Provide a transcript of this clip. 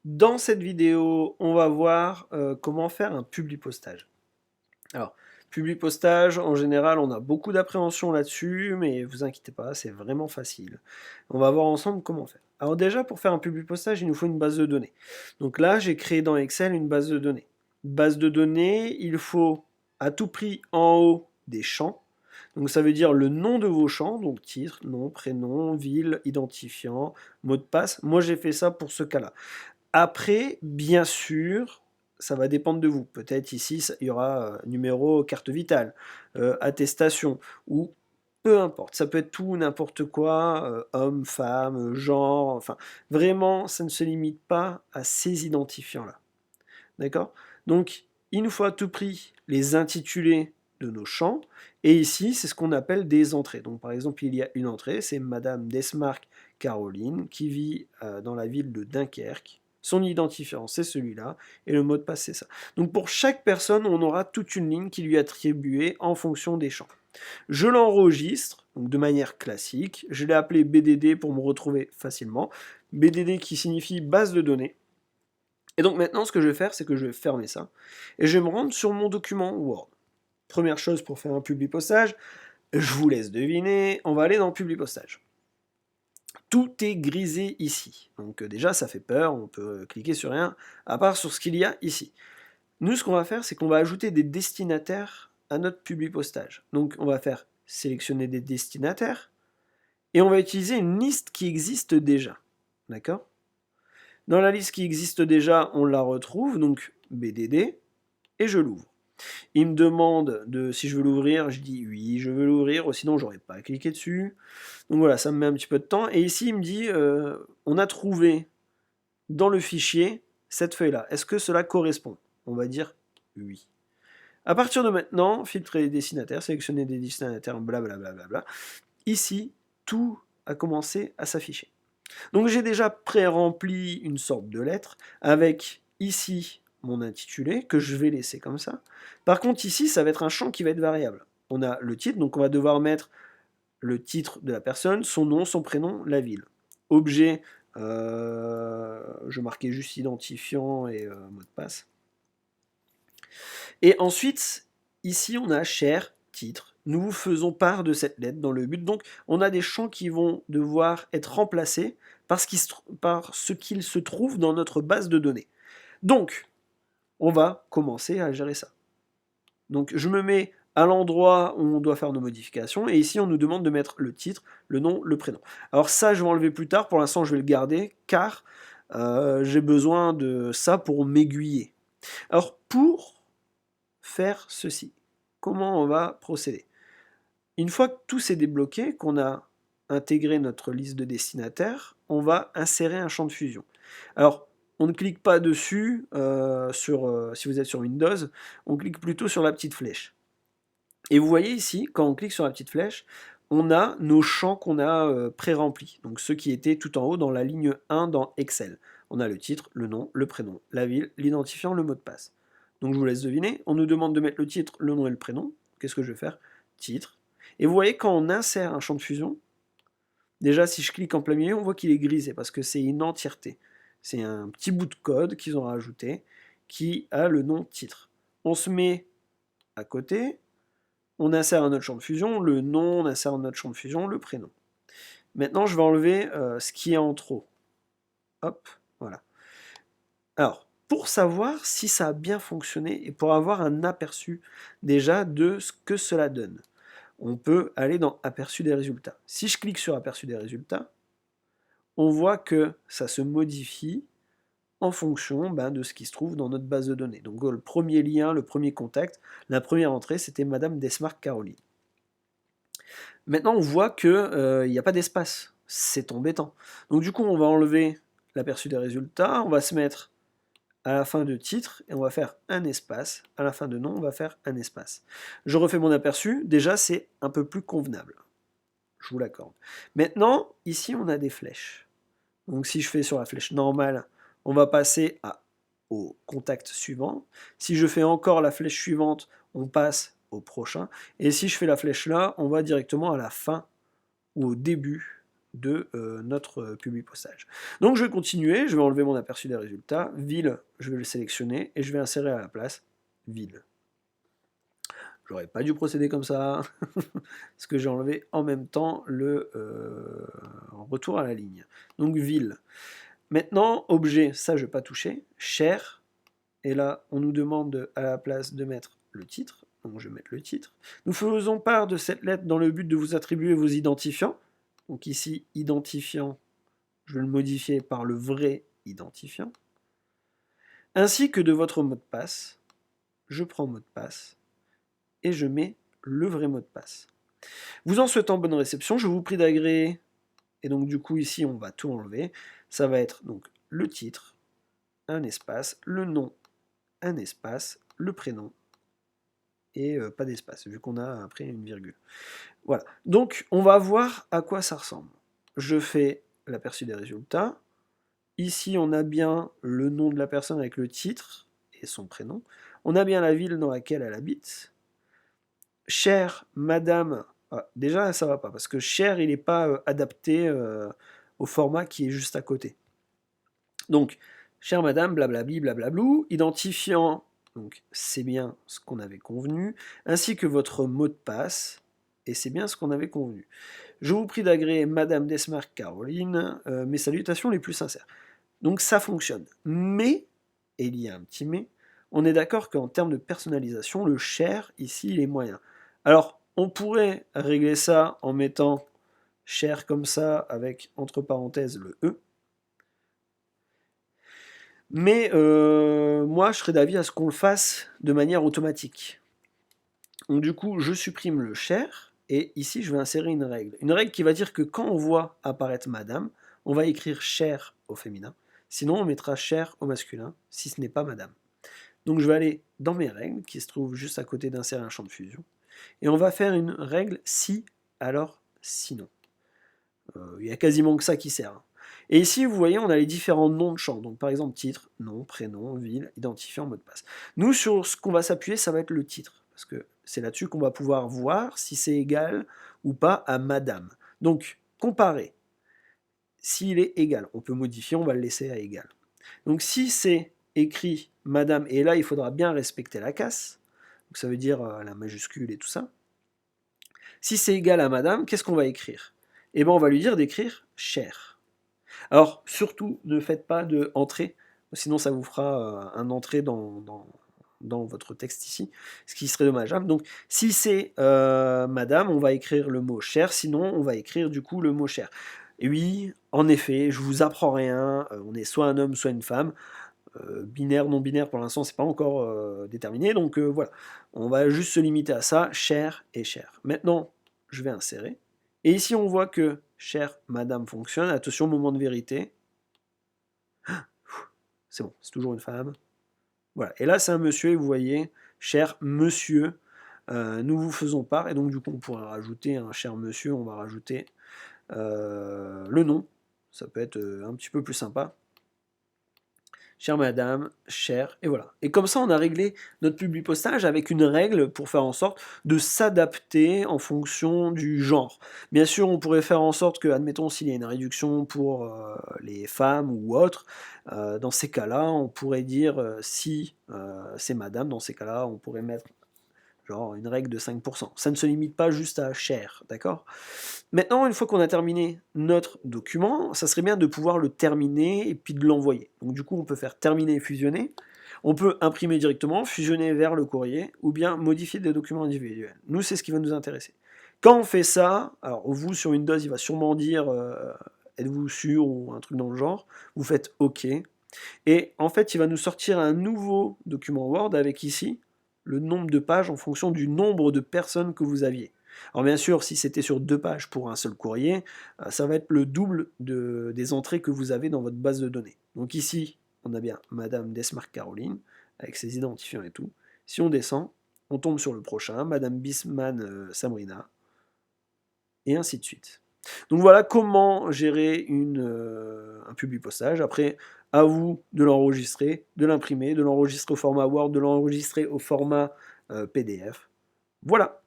Dans cette vidéo, on va voir comment faire un publipostage. Alors, publipostage, en général, on a beaucoup d'appréhension là-dessus, mais vous inquiétez pas, c'est vraiment facile. On va voir ensemble comment faire. Alors déjà, pour faire un publipostage, il nous faut une base de données. Donc là, j'ai créé dans Excel une base de données. Base de données, il faut à tout prix en haut des champs. Donc ça veut dire le nom de vos champs, donc titre, nom, prénom, ville, identifiant, mot de passe. Moi j'ai fait ça pour ce cas-là. Après, bien sûr, ça va dépendre de vous. Peut-être ici, il y aura numéro carte vitale, attestation, ou peu importe. Ça peut être tout, n'importe quoi, homme, femme, genre, enfin, vraiment, ça ne se limite pas à ces identifiants-là. D'accord? Donc, il nous faut à tout prix les intitulés de nos champs, et ici, c'est ce qu'on appelle des entrées. Donc, par exemple, il y a une entrée, c'est Madame Desmarques Caroline, qui vit dans la ville de Dunkerque. Son identifiant, c'est celui-là, et le mot de passe, c'est ça. Donc, pour chaque personne, on aura toute une ligne qui lui est attribuée en fonction des champs. Je l'enregistre, donc de manière classique. Je l'ai appelé BDD pour me retrouver facilement. BDD qui signifie base de données. Et donc maintenant, ce que je vais faire, c'est que je vais fermer ça, et je vais me rendre sur mon document Word. Première chose pour faire un publipostage, je vous laisse deviner, on va aller dans publipostage. Tout est grisé ici, donc déjà ça fait peur, on peut cliquer sur rien, à part sur ce qu'il y a ici. Nous, ce qu'on va faire, c'est qu'on va ajouter des destinataires à notre publipostage. Donc on va faire sélectionner des destinataires, et on va utiliser une liste qui existe déjà. D'accord? Dans la liste qui existe déjà, on la retrouve, donc BDD, et je l'ouvre. Il me demande si je veux l'ouvrir, je dis oui, je veux l'ouvrir, ou sinon j'aurais pas cliqué dessus. Donc voilà, ça me met un petit peu de temps. Et ici, il me dit, on a trouvé dans le fichier cette feuille-là. Est-ce que cela correspond? On va dire oui. À partir de maintenant, filtrer les destinataires, sélectionner des destinataires, blablabla. Ici, tout a commencé à s'afficher. Donc j'ai déjà pré-rempli une sorte de lettre avec ici mon intitulé que je vais laisser comme ça. Par contre ici ça va être un champ qui va être variable. On a le titre, donc on va devoir mettre le titre de la personne, son nom, son prénom, la ville. Objet, je marquais juste identifiant et mot de passe. Et ensuite, ici on a cher, titre. Nous vous faisons part de cette lettre dans le but. Donc on a des champs qui vont devoir être remplacés par ce qu'il se trouve dans notre base de données. Donc, on va commencer à gérer ça. Donc je me mets à l'endroit où on doit faire nos modifications, et ici on nous demande de mettre le titre, le nom, le prénom. Alors ça je vais enlever plus tard, pour l'instant je vais le garder, car j'ai besoin de ça pour m'aiguiller. Alors pour faire ceci, comment on va procéder? Une fois que tout s'est débloqué, qu'on a intégré notre liste de destinataires, on va insérer un champ de fusion. Alors, on ne clique pas dessus si vous êtes sur Windows, on clique plutôt sur la petite flèche. Et vous voyez ici, quand on clique sur la petite flèche, on a nos champs qu'on a pré-remplis, donc ceux qui étaient tout en haut dans la ligne 1 dans Excel. On a le titre, le nom, le prénom, la ville, l'identifiant, le mot de passe. Donc je vous laisse deviner, on nous demande de mettre le titre, le nom et le prénom. Qu'est-ce que je vais faire? Titre. Et vous voyez, quand on insère un champ de fusion, déjà si je clique en plein milieu, on voit qu'il est grisé parce que c'est une entièreté. C'est un petit bout de code qu'ils ont rajouté qui a le nom titre. On se met à côté, on insère un autre champ de fusion, le nom, on insère un autre champ de fusion, le prénom. Maintenant, je vais enlever ce qui est en trop. Hop, voilà. Alors, pour savoir si ça a bien fonctionné et pour avoir un aperçu déjà de ce que cela donne, on peut aller dans aperçu des résultats. Si je clique sur aperçu des résultats, on voit que ça se modifie en fonction de ce qui se trouve dans notre base de données. Donc le premier lien, le premier contact, la première entrée, c'était Madame Desmarques Caroline. Maintenant, on voit qu'il n'y a pas d'espace. C'est embêtant. Donc du coup, on va enlever l'aperçu des résultats, on va se mettre à la fin de titre, et on va faire un espace. À la fin de nom, on va faire un espace. Je refais mon aperçu. Déjà, c'est un peu plus convenable. Je vous l'accorde. Maintenant, ici, on a des flèches. Donc si je fais sur la flèche normale, on va passer au contact suivant. Si je fais encore la flèche suivante, on passe au prochain. Et si je fais la flèche là, on va directement à la fin ou au début de notre publipostage. Donc je vais continuer, je vais enlever mon aperçu des résultats, ville, je vais le sélectionner, et je vais insérer à la place ville. J'aurais pas dû procéder comme ça, parce que j'ai enlevé en même temps le retour à la ligne. Donc ville. Maintenant, objet, ça je ne vais pas toucher. Cher, et là on nous demande à la place de mettre le titre, donc je vais mettre le titre. Nous faisons part de cette lettre dans le but de vous attribuer vos identifiants. Donc ici, identifiant, je vais le modifier par le vrai identifiant. Ainsi que de votre mot de passe. Je prends mot de passe et je mets le vrai mot de passe. Vous en souhaitant bonne réception, je vous prie d'agréer. Et donc du coup ici on va tout enlever. Ça va être donc le titre, un espace, le nom, un espace, le prénom et pas d'espace vu qu'on a après une virgule. Voilà. Donc on va voir à quoi ça ressemble. Je fais l'aperçu des résultats. Ici on a bien le nom de la personne avec le titre et son prénom. On a bien la ville dans laquelle elle habite. Chère madame, déjà ça va pas, parce que cher il n'est pas adapté au format qui est juste à côté. Donc, chère madame, blablabli, blablablou, identifiant, donc c'est bien ce qu'on avait convenu, ainsi que votre mot de passe, et c'est bien ce qu'on avait convenu. Je vous prie d'agréer madame Desmarques Caroline, mes salutations les plus sincères. Donc ça fonctionne. Mais, et il y a un petit mais, on est d'accord qu'en termes de personnalisation, le cher, ici, il est moyen. Alors, on pourrait régler ça en mettant cher comme ça, avec entre parenthèses le E. Mais moi, je serais d'avis à ce qu'on le fasse de manière automatique. Donc du coup, je supprime le cher, et ici, je vais insérer une règle. Une règle qui va dire que quand on voit apparaître madame, on va écrire cher au féminin. Sinon, on mettra cher au masculin, si ce n'est pas madame. Donc je vais aller dans mes règles, qui se trouvent juste à côté d'insérer un champ de fusion. Et on va faire une règle si, alors sinon. Il y a quasiment que ça qui sert. Et ici, vous voyez, on a les différents noms de champs. Donc par exemple, titre, nom, prénom, ville, identifiant, mot de passe. Nous, sur ce qu'on va s'appuyer, ça va être le titre. Parce que c'est là-dessus qu'on va pouvoir voir si c'est égal ou pas à madame. Donc, comparer. S'il est égal, on peut modifier, on va le laisser à égal. Donc si c'est écrit madame, et là il faudra bien respecter la casse, donc ça veut dire la majuscule et tout ça. Si c'est égal à madame, qu'est-ce qu'on va écrire? Eh bien on va lui dire d'écrire cher. Alors surtout ne faites pas de entrée, sinon ça vous fera un entrée dans votre texte ici, ce qui serait dommageable. Donc si c'est madame, on va écrire le mot cher, sinon on va écrire du coup le mot cher. Et oui, en effet, je vous apprends rien, on est soit un homme, soit une femme. Binaire, non binaire, pour l'instant, c'est pas encore déterminé, donc voilà. On va juste se limiter à ça, cher et cher. Maintenant, je vais insérer. Et ici, on voit que cher madame fonctionne. Attention, moment de vérité. C'est bon, c'est toujours une femme. Voilà. Et là, c'est un monsieur, et vous voyez, cher monsieur, nous vous faisons part. Et donc, du coup, on pourrait rajouter un cher monsieur, on va rajouter le nom, ça peut être un petit peu plus sympa. Chère madame, cher, et voilà. Et comme ça, on a réglé notre publipostage avec une règle pour faire en sorte de s'adapter en fonction du genre. Bien sûr, on pourrait faire en sorte que, admettons, s'il y a une réduction pour les femmes ou autres, dans ces cas-là, on pourrait dire si c'est madame, dans ces cas-là, on pourrait mettre genre une règle de 5%. Ça ne se limite pas juste à cher, d'accord? Maintenant, une fois qu'on a terminé notre document, ça serait bien de pouvoir le terminer et puis de l'envoyer. Donc du coup, on peut faire terminer et fusionner. On peut imprimer directement, fusionner vers le courrier, ou bien modifier des documents individuels. Nous, c'est ce qui va nous intéresser. Quand on fait ça, alors vous, sur Windows, il va sûrement dire êtes-vous sûr ou un truc dans le genre. Vous faites OK. Et en fait, il va nous sortir un nouveau document Word avec ici le nombre de pages en fonction du nombre de personnes que vous aviez. Alors bien sûr, si c'était sur 2 pages pour un seul courrier, ça va être le double des entrées que vous avez dans votre base de données. Donc ici, on a bien Madame Desmarques Caroline, avec ses identifiants et tout. Si on descend, on tombe sur le prochain, Madame Bisman Samrina, et ainsi de suite. Donc voilà comment gérer un publipostage. Après, à vous de l'enregistrer, de l'imprimer, de l'enregistrer au format Word, de l'enregistrer au format PDF. Voilà.